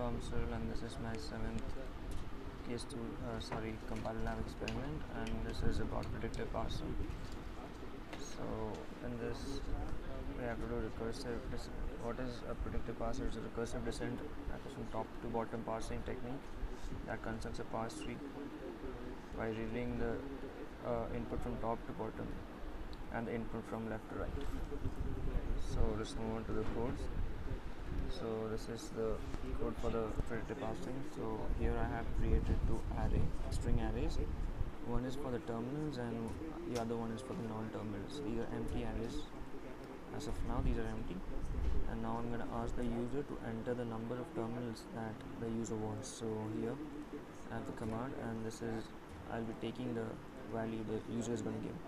I'm Cyril, and this is my 7th compile lab experiment, and this is about predictive parsing. So in this we have to do recursive what is a predictive parser? It's a recursive descent from top to bottom parsing technique that constructs a parse tree by reading the input from top to bottom and the input from left to right. So let's move on to the codes. So this is the code for the predictive parsing. So here I have created two string arrays. One is for the terminals and the other one is for the non-terminals. These are empty arrays. As of now, these are empty. And now I'm going to ask the user to enter the number of terminals that the user wants. So here I have the command, and this is I'll be taking the value the user is going to give,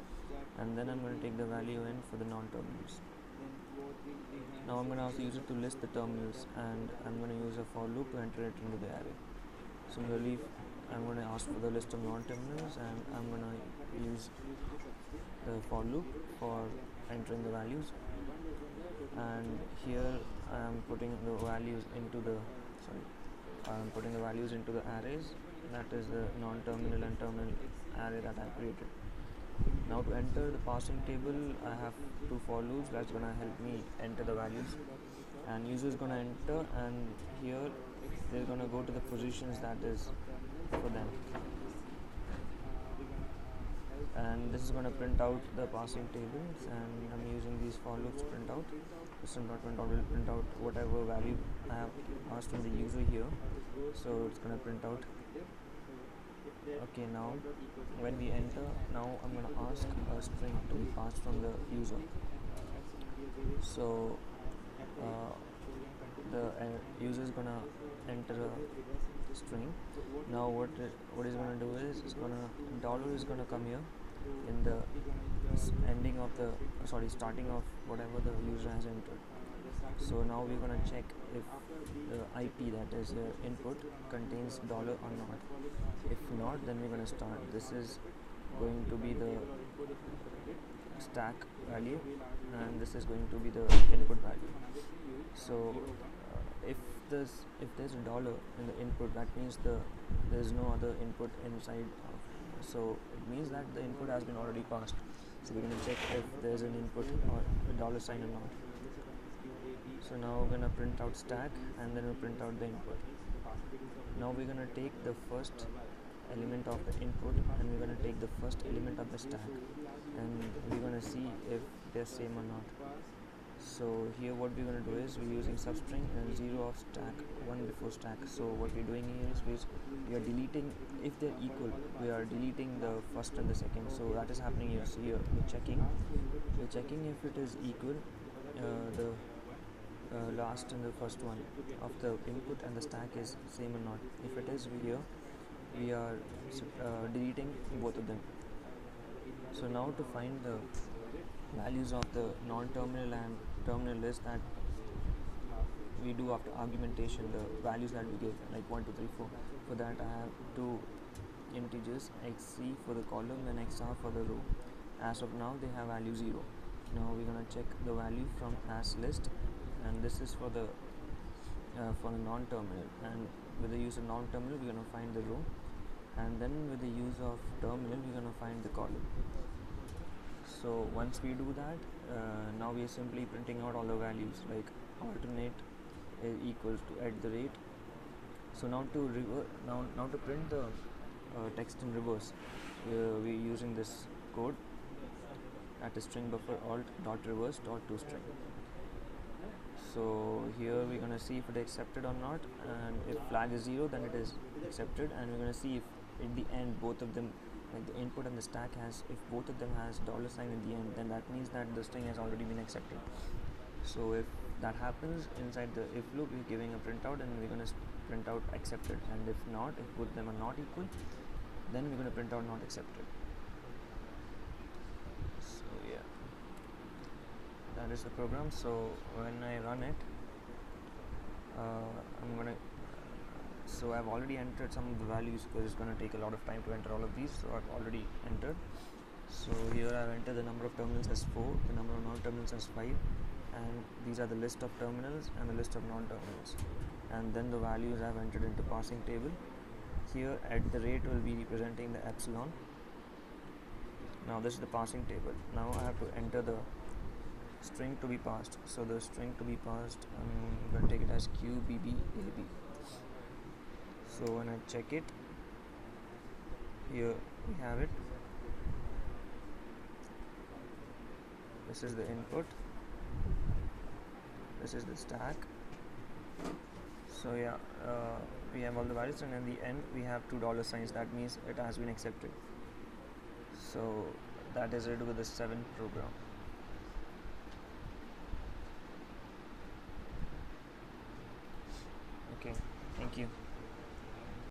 and then I'm going to take the value in for the non-terminals. Now I'm going to ask the user to list the terminals, and I'm going to use a for loop to enter it into the array. Similarly, I'm going to ask for the list of non-terminals, and I'm going to use the for loop for entering the values. And here I am putting the values into the arrays. That is the non-terminal and terminal array that I created. Now to enter the parsing table, I have two for loops that's gonna help me enter the values, and user is gonna enter, and here they're gonna go to the positions that is for them, and this is going to print out the parsing tables, and I'm using these for loops to print out. System.print.out will print out whatever value I have asked from the user here, so it's going to print out. Okay, now when we enter, now I'm going to ask a string to be passed from the user. So the user is going to enter a string. Now what he's going to do is dollar is going to come here in the starting of whatever the user has entered. So now we're going to check if the IP, that is input, contains dollar or not. If not, then we're going to start. This is going to be the stack value, and this is going to be the input value. So if there's a dollar in the input, that means there's no other input inside. So it means that the input has been already passed. So we're going to check if there's an input or a dollar sign or not. So now we're going to print out stack, and then we'll print out the input. Now we're going to take the first element of the input, and we're going to take the first element of the stack, and we're going to see if they're same or not. So here what we're going to do is we're using substring and 0 of stack, 1 before stack. So what we're doing here is we are deleting, if they're equal, we are deleting the first and the second. So that is happening here. So here we're checking if it is equal, the last and the first one of the input and the stack is same or not. If it is, we are deleting both of them. So now to find the values of the non-terminal and terminal list that we do after argumentation, the values that we give, like 1, 2, 3, 4. For that I have two integers, xc for the column and xr for the row. As of now they have value 0. Now we're going to check the value from as list, and this is for the non-terminal, and with the use of non-terminal we're going to find the row, and then with the use of terminal we're going to find the column. So once we do that, now we are simply printing out all the values, like alternate equals to @. So now to print the text in reverse, we're using this code at a string buffer alt dot reverse dot toString. So here we're going to see if it is accepted or not, and if flag is 0, then it is accepted, and we're going to see if at the end both of them, like the input and the stack, if both of them has dollar sign at the end, then that means that the string has already been accepted. So if that happens, inside the if loop we're giving a printout, and we're going to print out accepted, and if not, if both of them are not equal, then we're going to print out not accepted. So yeah, that is the program. So when I run it, so I've already entered some of the values because it's going to take a lot of time to enter all of these. So I've already entered. So here I've entered the number of terminals as 4, the number of non-terminals as 5, and these are the list of terminals and the list of non-terminals. and then the values I've entered into passing table. Here at the rate will be representing the epsilon. Now this is the passing table. Now I have to enter the string to be passed. So the string to be passed, I'm going to take it as QBBAB. So when I check it, here we have it. This is the input, this is the stack. So yeah, we have all the values, and in the end we have $2 that means it has been accepted. So that is it with the 7 program. Okay, thank you.